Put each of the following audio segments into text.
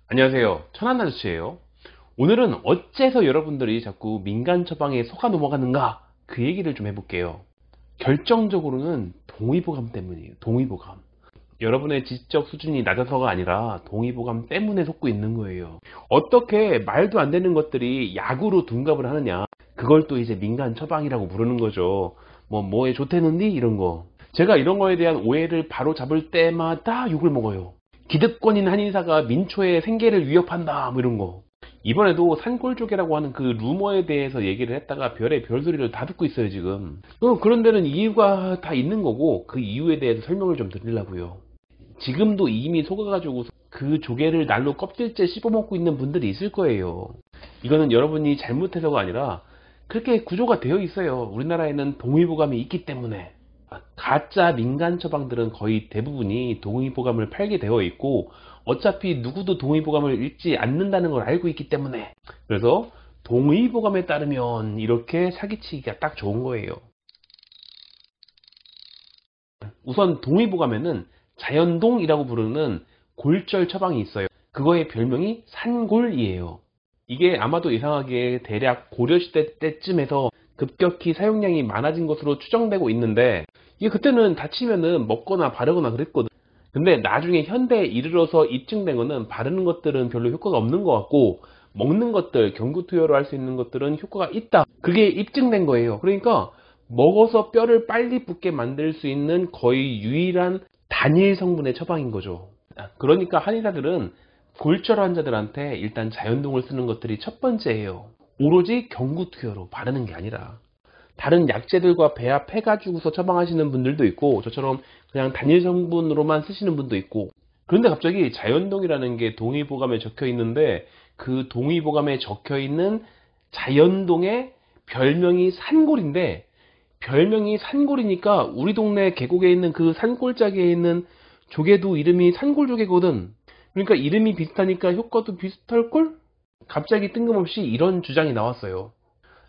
안녕하세요. 천안아저씨예요. 오늘은 어째서 여러분들이 자꾸 민간 처방에 속아 넘어가는가 그 얘기를 좀 해볼게요. 결정적으로는 동의보감 때문이에요. 동의보감. 여러분의 지적 수준이 낮아서가 아니라 동의보감 때문에 속고 있는 거예요. 어떻게 말도 안 되는 것들이 약으로 둔갑을 하느냐. 그걸 또 이제 민간 처방이라고 부르는 거죠. 뭐에 좋대는디 이런 거. 제가 이런 거에 대한 오해를 바로 잡을 때마다 욕을 먹어요. 기득권인 한의사가 민초의 생계를 위협한다 뭐 이런 거. 이번에도 산골조개라고 하는 그 루머에 대해서 얘기를 했다가 별의 별소리를 다 듣고 있어요 지금. 그런 데는 이유가 다 있는 거고 그 이유에 대해서 설명을 좀 드리려고요. 지금도 이미 속아가지고 그 조개를 날로 껍질째 씹어먹고 있는 분들이 있을 거예요. 이거는 여러분이 잘못해서가 아니라 그렇게 구조가 되어 있어요. 우리나라에는 동의보감이 있기 때문에. 가짜 민간 처방들은 거의 대부분이 동의보감을 팔게 되어 있고 어차피 누구도 동의보감을 읽지 않는다는 걸 알고 있기 때문에, 그래서 동의보감에 따르면 이렇게 사기치기가 딱 좋은 거예요. 우선 동의보감에는 자연동이라고 부르는 골절 처방이 있어요. 그거의 별명이 산골이에요. 이게 아마도 이상하게 대략 고려시대 때쯤에서 급격히 사용량이 많아진 것으로 추정되고 있는데, 이게 그때는 다치면은 먹거나 바르거나 그랬거든. 근데 나중에 현대에 이르러서 입증된 거는 바르는 것들은 별로 효과가 없는 것 같고 먹는 것들, 경구투여로 할 수 있는 것들은 효과가 있다. 그게 입증된 거예요. 그러니까 먹어서 뼈를 빨리 붓게 만들 수 있는 거의 유일한 단일 성분의 처방인 거죠. 그러니까 한의사들은 골절 환자들한테 일단 자연동을 쓰는 것들이 첫 번째예요. 오로지 경구투여로 바르는 게 아니라 다른 약재들과 배합해가지고서 처방하시는 분들도 있고 저처럼 그냥 단일 성분으로만 쓰시는 분도 있고. 그런데 갑자기 자연동이라는 게 동의보감에 적혀 있는데 그 동의보감에 적혀 있는 자연동의 별명이 산골인데, 별명이 산골이니까 우리 동네 계곡에 있는 그 산골짜기에 있는 조개도 이름이 산골조개거든. 그러니까 이름이 비슷하니까 효과도 비슷할걸? 갑자기 뜬금없이 이런 주장이 나왔어요.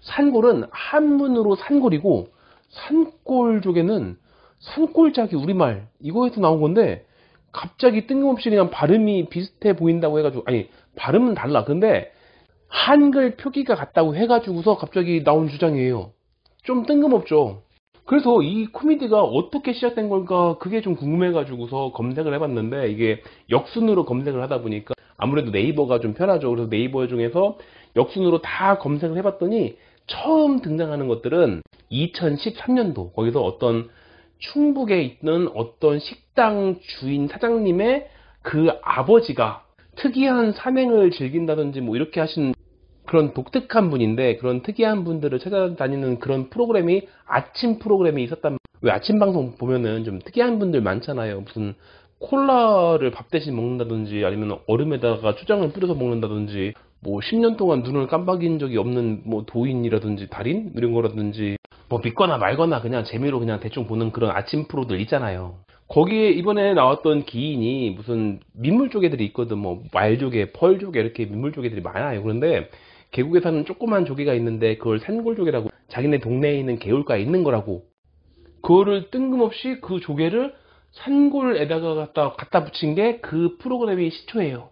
산골은 한문으로 산골이고 산골조개는 산골짜기 우리말 이거에서 나온 건데, 갑자기 뜬금없이 그냥 발음이 비슷해 보인다고 해가지고, 아니 발음은 달라. 근데 한글 표기가 같다고 해가지고서 갑자기 나온 주장이에요. 좀 뜬금없죠. 그래서 이 코미디가 어떻게 시작된 걸까 그게 좀 궁금해가지고서 검색을 해봤는데, 이게 역순으로 검색을 하다 보니까 아무래도 네이버가 좀 편하죠. 그래서 네이버 중에서 역순으로 다 검색을 해봤더니 처음 등장하는 것들은 2013년도 거기서 어떤 충북에 있는 어떤 식당 주인 사장님의 그 아버지가 특이한 산행을 즐긴다든지 뭐 이렇게 하시는 그런 독특한 분인데, 그런 특이한 분들을 찾아다니는 그런 프로그램이 아침 프로그램이 있었단. 왜 아침 방송 보면은 좀 특이한 분들 많잖아요. 무슨 콜라를 밥 대신 먹는다든지 아니면 얼음에다가 초장을 뿌려서 먹는다든지, 뭐 10년 동안 눈을 깜빡인 적이 없는 뭐 도인이라든지 달인 이런 거라든지, 뭐 믿거나 말거나 그냥 재미로 그냥 대충 보는 그런 아침 프로들 있잖아요. 거기에 이번에 나왔던 기인이 무슨 민물조개들이 있거든. 뭐 말조개, 펄조개 이렇게 민물조개들이 많아요. 그런데 계곡에 사는 조그만 조개가 있는데 그걸 산골조개라고, 자기네 동네에 있는 개울가에 있는 거라고. 그거를 뜬금없이 그 조개를 산골에다가 갖다 붙인 게 그 프로그램의 시초예요.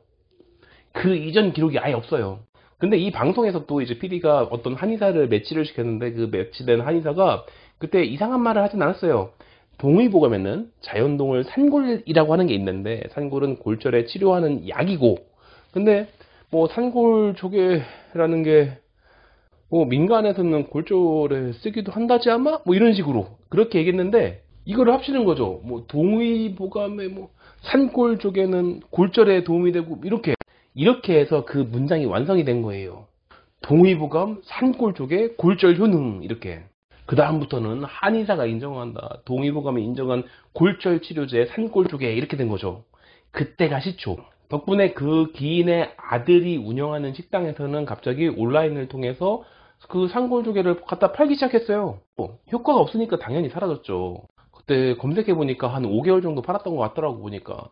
그 이전 기록이 아예 없어요. 근데 이 방송에서 또 이제 PD가 어떤 한의사를 매치를 시켰는데, 그 매치된 한의사가 그때 이상한 말을 하진 않았어요. 동의보감에는 자연동을 산골이라고 하는 게 있는데 산골은 골절에 치료하는 약이고, 근데 뭐 산골 조개라는 게 뭐 민간에서는 골절에 쓰기도 한다지 아마? 뭐 이런 식으로 그렇게 얘기했는데, 이거를 합치는 거죠. 뭐 동의보감에 뭐 산골 조개는 골절에 도움이 되고, 이렇게 해서 그 문장이 완성이 된 거예요. 동의보감 산골 조개 골절 효능 이렇게. 그 다음부터는 한의사가 인정한다, 동의보감이 인정한 골절 치료제 산골 조개 이렇게 된 거죠. 그때가 시초. 덕분에 그 기인의 아들이 운영하는 식당에서는 갑자기 온라인을 통해서 그 산골조개를 갖다 팔기 시작했어요. 효과가 없으니까 당연히 사라졌죠. 그때 검색해보니까 한 5개월 정도 팔았던 것 같더라고 보니까.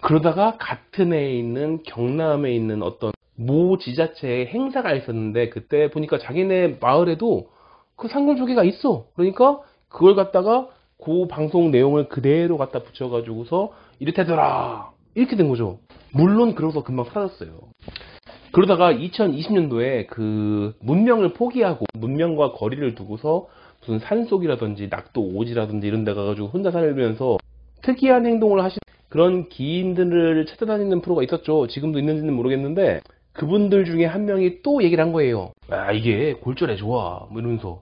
그러다가 같은 해에 있는 경남에 있는 어떤 모 지자체의 행사가 있었는데, 그때 보니까 자기네 마을에도 그 산골조개가 있어. 그러니까 그걸 갖다가 그 방송 내용을 그대로 갖다 붙여가지고서 이렇다더라. 이렇게 된 거죠. 물론 그러고서 금방 사라졌어요. 그러다가 2020년도에 그 문명을 포기하고 문명과 거리를 두고서 무슨 산속이라든지 낙도 오지라든지 이런 데 가가지고 혼자 살면서 특이한 행동을 하신 그런 기인들을 찾아다니는 프로가 있었죠. 지금도 있는지는 모르겠는데 그분들 중에 한 명이 또 얘기를 한 거예요. 아, 이게 골절에 좋아 뭐 이러면서.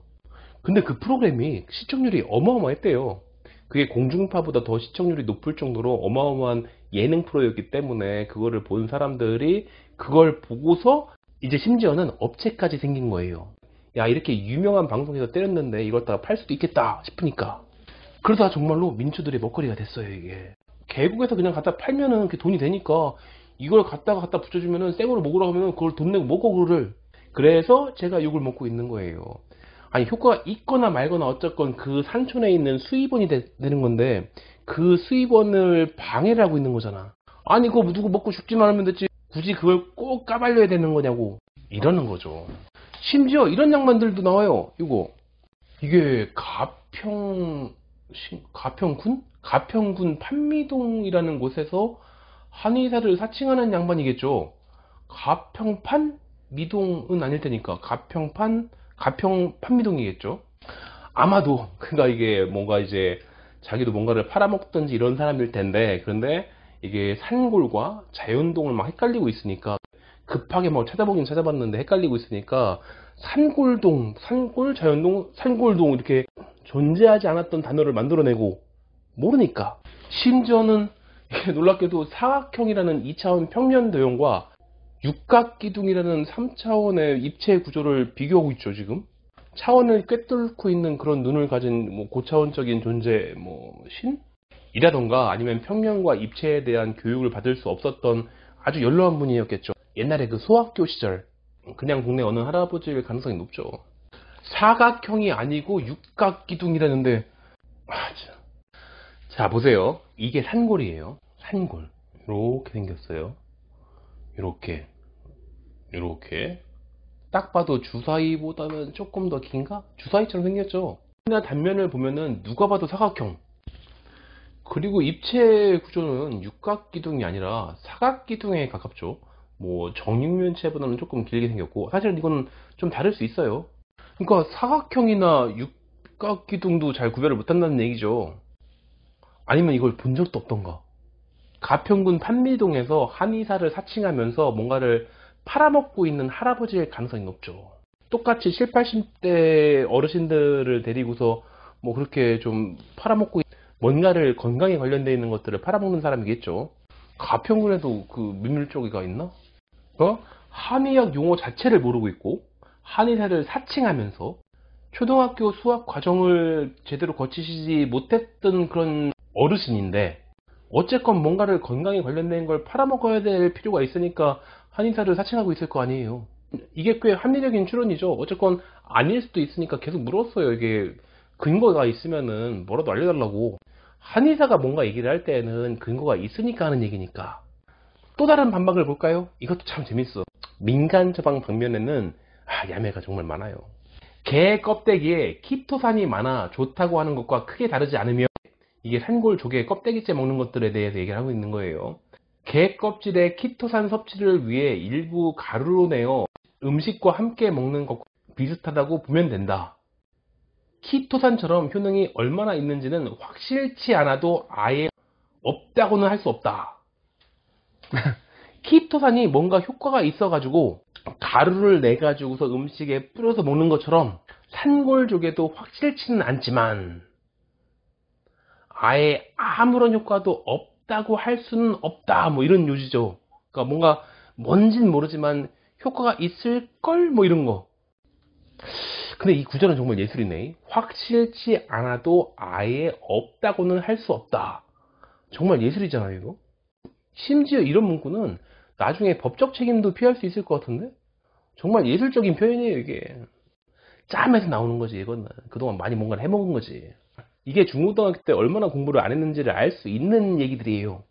근데 그 프로그램이 시청률이 어마어마했대요. 그게 공중파보다 더 시청률이 높을 정도로 어마어마한 예능 프로였기 때문에 그거를 본 사람들이 그걸 보고서 이제 심지어는 업체까지 생긴 거예요. 야, 이렇게 유명한 방송에서 때렸는데 이걸 갖다가 팔 수도 있겠다 싶으니까. 그러다 정말로 민초들의 먹거리가 됐어요, 이게. 계곡에서 그냥 갖다 팔면은 그 돈이 되니까 이걸 갖다 붙여주면은 생으로 먹으라고 하면은 그걸 돈 내고 먹어, 그거를. 그래서 제가 욕을 먹고 있는 거예요. 아니, 효과가 있거나 말거나 어쨌건 그 산촌에 있는 수입원이 되는 건데 그 수입원을 방해를 하고 있는 거잖아. 아니, 그거 누구 먹고 죽지만 하면 됐지. 굳이 그걸 꼭 까발려야 되는 거냐고. 이러는 거죠. 심지어 이런 양반들도 나와요. 이게 가평군 판미동이라는 곳에서 한의사를 사칭하는 양반이겠죠. 가평판 미동은 아닐 테니까 가평 판미동이겠죠. 아마도 그러니까 이게 뭔가 이제 자기도 뭔가를 팔아먹든지 이런 사람일 텐데, 그런데 이게 산골과 자연동을 막 헷갈리고 있으니까 급하게 막 찾아봤는데 헷갈리고 있으니까 산골, 자연동, 산골동 이렇게 존재하지 않았던 단어를 만들어내고 모르니까. 심지어는 놀랍게도 사각형이라는 2차원 평면 도형과 육각기둥이라는 3차원의 입체 구조를 비교하고 있죠, 지금. 차원을 꿰뚫고 있는 그런 눈을 가진 뭐 고차원적인 존재, 뭐 신? 이라던가 아니면 평면과 입체에 대한 교육을 받을 수 없었던 아주 연로한 분이었겠죠. 옛날에 그 소학교 시절 그냥 동네 어느 할아버지일 가능성이 높죠. 사각형이 아니고 육각기둥이라는데 자, 보세요. 이게 산골이에요. 산골. 이렇게 생겼어요. 이렇게 딱 봐도 주사위보다는 조금 더 긴가? 주사위처럼 생겼죠. 그냥 단면을 보면은 누가 봐도 사각형. 그리고 입체 구조는 육각기둥이 아니라 사각기둥에 가깝죠. 뭐 정육면체보다는 조금 길게 생겼고, 사실 이건 좀 다를 수 있어요. 그러니까 사각형이나 육각기둥도 잘 구별을 못한다는 얘기죠. 아니면 이걸 본 적도 없던가. 가평군 판미동에서 한의사를 사칭하면서 뭔가를 팔아먹고 있는 할아버지일 가능성이 높죠. 똑같이 7, 80대 어르신들을 데리고서 뭐 그렇게 좀 팔아먹고 뭔가를 건강에 관련되어 있는 것들을 팔아먹는 사람이겠죠. 가평군에도 그 민물고기가 있나? 한의학 용어 자체를 모르고 있고 한의사를 사칭하면서 초등학교 수학 과정을 제대로 거치시지 못했던 그런 어르신인데 어쨌건 뭔가를 건강에 관련된 걸 팔아먹어야 될 필요가 있으니까 한의사를 사칭하고 있을 거 아니에요. 이게 꽤 합리적인 추론이죠. 어쨌건 아닐 수도 있으니까 계속 물었어요. 이게 근거가 있으면은 뭐라도 알려달라고. 한의사가 뭔가 얘기를 할 때는 근거가 있으니까 하는 얘기니까. 또 다른 반박을 볼까요? 이것도 참 재밌어. 민간 처방 방면에는 야매가 정말 많아요. 개 껍데기에 키토산이 많아 좋다고 하는 것과 크게 다르지 않으며 이게 산골 조개 껍데기째 먹는 것들에 대해서 얘기를 하고 있는 거예요. 개 껍질의 키토산 섭취를 위해 일부 가루로 내어 음식과 함께 먹는 것과 비슷하다고 보면 된다. 키토산처럼 효능이 얼마나 있는지는 확실치 않아도 아예 없다고는 할 수 없다. 키토산이 뭔가 효과가 있어가지고 가루를 내가지고서 음식에 뿌려서 먹는 것처럼 산골조개도 확실치는 않지만 아예 아무런 효과도 없다고 할 수는 없다, 뭐 이런 요지죠. 그러니까 뭔가 뭔진 모르지만 효과가 있을걸, 뭐 이런 거. 근데 이 구절은 정말 예술이네. 확실치 않아도 아예 없다고는 할 수 없다. 정말 예술이잖아요, 이거. 심지어 이런 문구는 나중에 법적 책임도 피할 수 있을 것 같은데? 정말 예술적인 표현이에요, 이게. 짬에서 나오는 거지, 이거는. 그동안 많이 뭔가를 해먹은 거지. 이게 중고등학교 때 얼마나 공부를 안 했는지를 알 수 있는 얘기들이에요.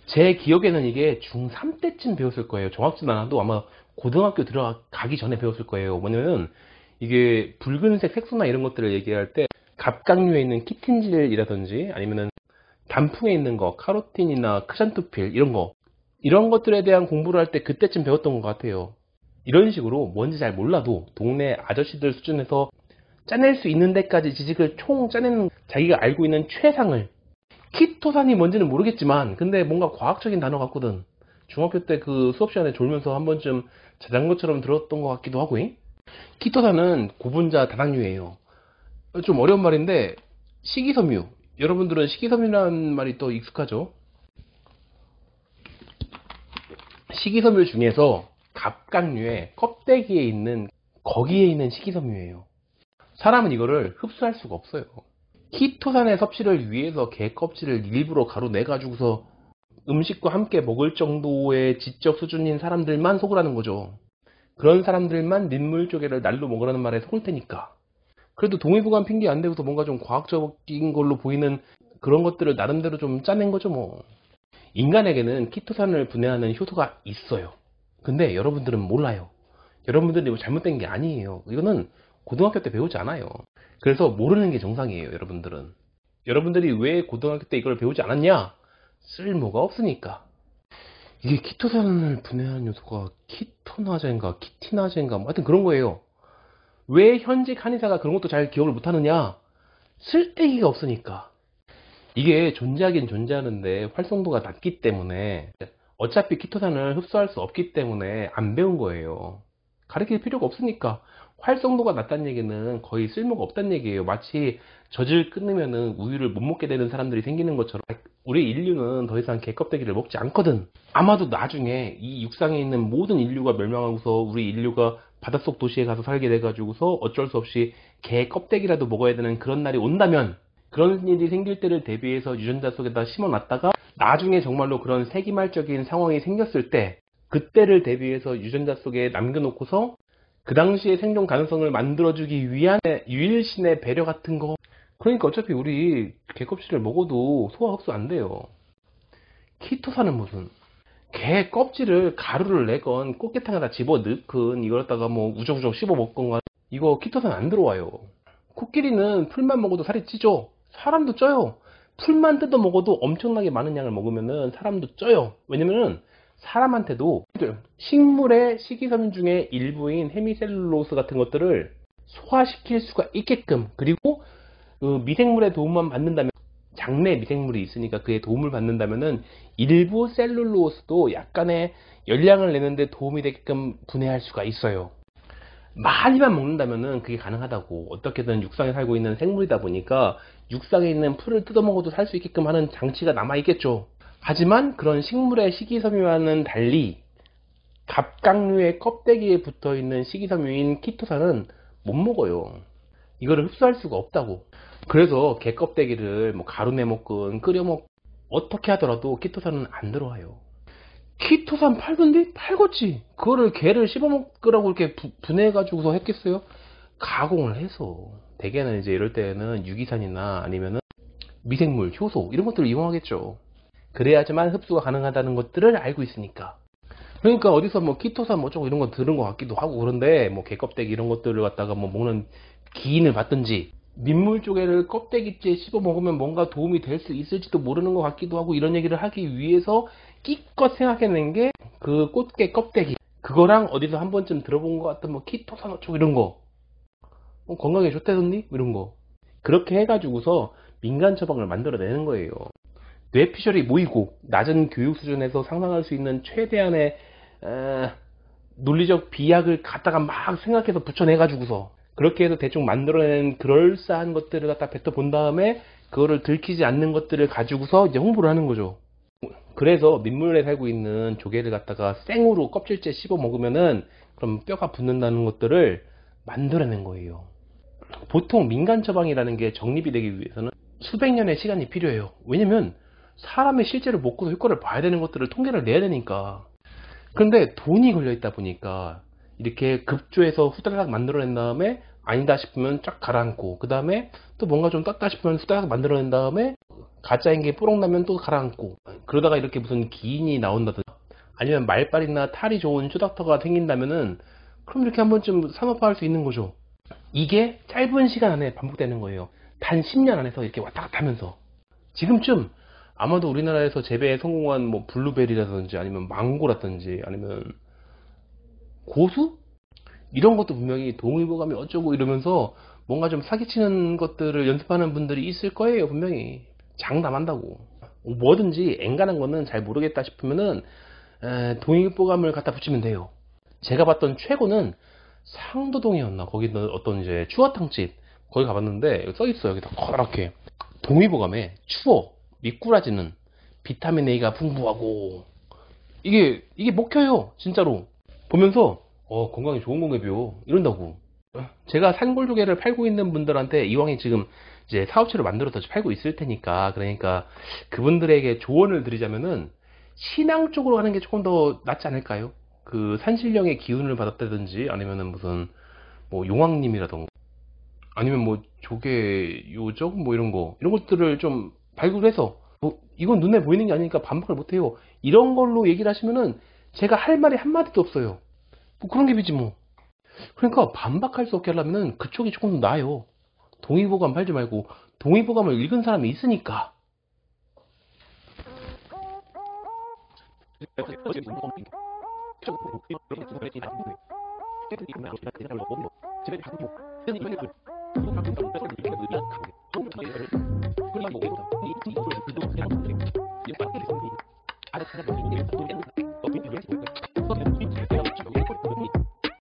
제 기억에는 이게 중3 때쯤 배웠을 거예요. 정확지는 않아도 아마 고등학교 들어가기 전에 배웠을 거예요. 뭐냐면 이게 붉은색 색소나 이런 것들을 얘기할 때 갑각류에 있는 키틴질이라든지 아니면은 단풍에 있는 거, 카로틴이나 크산토필 이런 것들에 대한 공부를 할 때 그때쯤 배웠던 것 같아요. 이런 식으로 뭔지 잘 몰라도 동네 아저씨들 수준에서 짜낼 수 있는 데까지 지식을 총 짜내는 자기가 알고 있는 최상을, 키토산이 뭔지는 모르겠지만 근데 뭔가 과학적인 단어 같거든. 중학교 때 그 수업 시간에 졸면서 한 번쯤 자전거처럼 들었던 것 같기도 하고. 키토산은 고분자 다당류예요. 좀 어려운 말인데, 식이섬유, 여러분들은 식이섬유라는 말이 또 익숙하죠. 식이섬유 중에서 갑각류의 껍데기에 있는, 거기에 있는 식이섬유예요. 사람은 이거를 흡수할 수가 없어요. 키토산의 섭취를 위해서 개 껍질을 일부러 가루내가지고서 음식과 함께 먹을 정도의 지적 수준인 사람들만 속으라는 거죠. 그런 사람들만 민물조개를 날로 먹으라는 말에 속을 테니까. 그래도 동의보감 핑계 안 대고서 뭔가 좀 과학적인 걸로 보이는 그런 것들을 나름대로 좀 짜낸 거죠 뭐. 인간에게는 키토산을 분해하는 효소가 있어요. 근데 여러분들은 몰라요. 여러분들이 이거 잘못된 게 아니에요. 이거는 고등학교 때 배우지 않아요. 그래서 모르는 게 정상이에요, 여러분들은. 여러분들이 왜 고등학교 때 이걸 배우지 않았냐? 쓸모가 없으니까. 이게 키토산을 분해하는 요소가 키토나제인가 키티나제인가 뭐 하여튼 그런 거예요. 왜 현직 한의사가 그런 것도 잘 기억을 못하느냐? 쓸데기가 없으니까. 이게 존재하긴 존재하는데 활성도가 낮기 때문에, 어차피 키토산을 흡수할 수 없기 때문에 안 배운 거예요. 가르칠 필요가 없으니까. 활성도가 낮다는 얘기는 거의 쓸모가 없다는 얘기예요. 마치 젖을 끊으면은 우유를 못 먹게 되는 사람들이 생기는 것처럼 우리 인류는 더 이상 개 껍데기를 먹지 않거든. 아마도 나중에 이 육상에 있는 모든 인류가 멸망하고서 우리 인류가 바닷속 도시에 가서 살게 돼가지고서 어쩔 수 없이 개 껍데기라도 먹어야 되는 그런 날이 온다면, 그런 일이 생길 때를 대비해서 유전자 속에다 심어놨다가 나중에 정말로 그런 세기말적인 상황이 생겼을 때, 그때를 대비해서 유전자 속에 남겨놓고서 그 당시의 생존 가능성을 만들어주기 위한 유일신의 배려 같은 거. 그러니까 어차피 우리 개껍질을 먹어도 소화 흡수 안 돼요. 키토산은 무슨, 개 껍질을 가루를 내건 꽃게탕에다 집어넣건 이걸 갖다가 뭐 우적우적 씹어 먹건, 이거 키토산 안 들어와요. 코끼리는 풀만 먹어도 살이 찌죠. 사람도 쪄요. 풀만 뜯어 먹어도 엄청나게 많은 양을 먹으면은 사람도 쪄요. 왜냐면은 사람한테도 식물의 식이섬유 중에 일부인 헤미셀룰로스 같은 것들을 소화시킬 수가 있게끔, 그리고 미생물의 도움만 받는다면, 장내 미생물이 있으니까 그의 도움을 받는다면은 일부 셀룰로스도 약간의 열량을 내는데 도움이 되게끔 분해할 수가 있어요. 많이만 먹는다면은 그게 가능하다고. 어떻게든 육상에 살고 있는 생물이다 보니까 육상에 있는 풀을 뜯어먹어도 살 수 있게끔 하는 장치가 남아있겠죠. 하지만 그런 식물의 식이섬유와는 달리 갑각류의 껍데기에 붙어있는 식이섬유인 키토산은 못 먹어요. 이거를 흡수할 수가 없다고. 그래서 개 껍데기를 뭐 가루내 먹건 끓여 먹, 어떻게 하더라도 키토산은 안 들어와요. 키토산 팔던데? 팔겠지. 그거를 개를 씹어먹으라고 이렇게 분해해가지고서 했겠어요? 가공을 해서. 대개는 이제 이럴 때는 유기산이나 아니면은 미생물, 효소 이런 것들을 이용하겠죠. 그래야지만 흡수가 가능하다는 것들을 알고 있으니까. 그러니까 어디서 뭐 키토산 뭐 어쩌고 이런 거 들은 것 같기도 하고 그런데, 뭐 개껍데기 이런 것들을 갖다가 뭐 먹는 기인을 받든지, 민물조개를 껍데기째 씹어 먹으면 뭔가 도움이 될 수 있을지도 모르는 것 같기도 하고, 이런 얘기를 하기 위해서 끼껏 생각해낸 게 그 꽃게 껍데기. 그거랑 어디서 한 번쯤 들어본 것 같은 뭐 키토산 어쩌고 이런 거, 건강에 좋다던니 이런 거. 그렇게 해가지고서 민간 처방을 만들어내는 거예요. 뇌피셜이 모이고 낮은 교육 수준에서 상상할 수 있는 최대한의 논리적 비약을 갖다가 막 생각해서 붙여내가지고서, 그렇게 해서 대충 만들어낸 그럴싸한 것들을 갖다 뱉어본 다음에 그거를 들키지 않는 것들을 가지고서 이제 홍보를 하는 거죠. 그래서 민물에 살고 있는 조개를 갖다가 생으로 껍질째 씹어 먹으면은 그럼 뼈가 붙는다는 것들을 만들어낸 거예요. 보통 민간 처방이라는 게 정립이 되기 위해서는 수백 년의 시간이 필요해요. 왜냐면 사람이 실제로 먹고도 효과를 봐야 되는 것들을 통계를 내야 되니까. 그런데 돈이 걸려 있다 보니까 이렇게 급조해서 후다닥 만들어낸 다음에 아니다 싶으면 쫙 가라앉고, 그 다음에 또 뭔가 좀 떴다 싶으면 후다닥 만들어낸 다음에 가짜인 게 뽀록 나면 또 가라앉고, 그러다가 이렇게 무슨 기인이 나온다든지 아니면 말빨이나 탈이 좋은 쇼닥터가 생긴다면은 그럼 이렇게 한 번쯤 산업화할 수 있는 거죠. 이게 짧은 시간 안에 반복되는 거예요. 단 10년 안에서 이렇게 왔다 갔다 하면서. 지금쯤 아마도 우리나라에서 재배에 성공한 뭐 블루베리라든지 아니면 망고라든지 아니면 고수? 이런 것도 분명히 동의보감이 어쩌고 이러면서 뭔가 좀 사기치는 것들을 연습하는 분들이 있을 거예요, 분명히. 장담한다고. 뭐든지 엔간한 거는 잘 모르겠다 싶으면은 동의보감을 갖다 붙이면 돼요. 제가 봤던 최고는 상도동이었나? 거기는 어떤 이제 추어탕집 거기 가봤는데 써 있어요. 여기다 커렇게 동의보감에 추어 미꾸라지는 비타민 A가 풍부하고 이게 먹혀요, 진짜로. 보면서 건강에 좋은 건가요? 이런다고. 제가 산골조개를 팔고 있는 분들한테 이왕에 지금 이제 사업체를 만들어서 팔고 있을 테니까, 그러니까 그분들에게 조언을 드리자면은 신앙 쪽으로 가는 게 조금 더 낫지 않을까요? 그 산신령의 기운을 받았다든지 아니면은 무슨 뭐 용왕님이라던가 아니면 뭐 조개 요정 뭐 이런 것들을 좀 발굴해서 뭐 이건 눈에 보이는 게 아니니까 반박을 못해요, 이런 걸로 얘기를 하시면은 제가 할 말이 한마디도 없어요. 뭐 그런 게 비지 뭐. 그러니까 반박할 수 없게 하려면은 그쪽이 조금 더 나아요. 동의보감 팔지 말고 동의보감을 읽은 사람이 있으니까.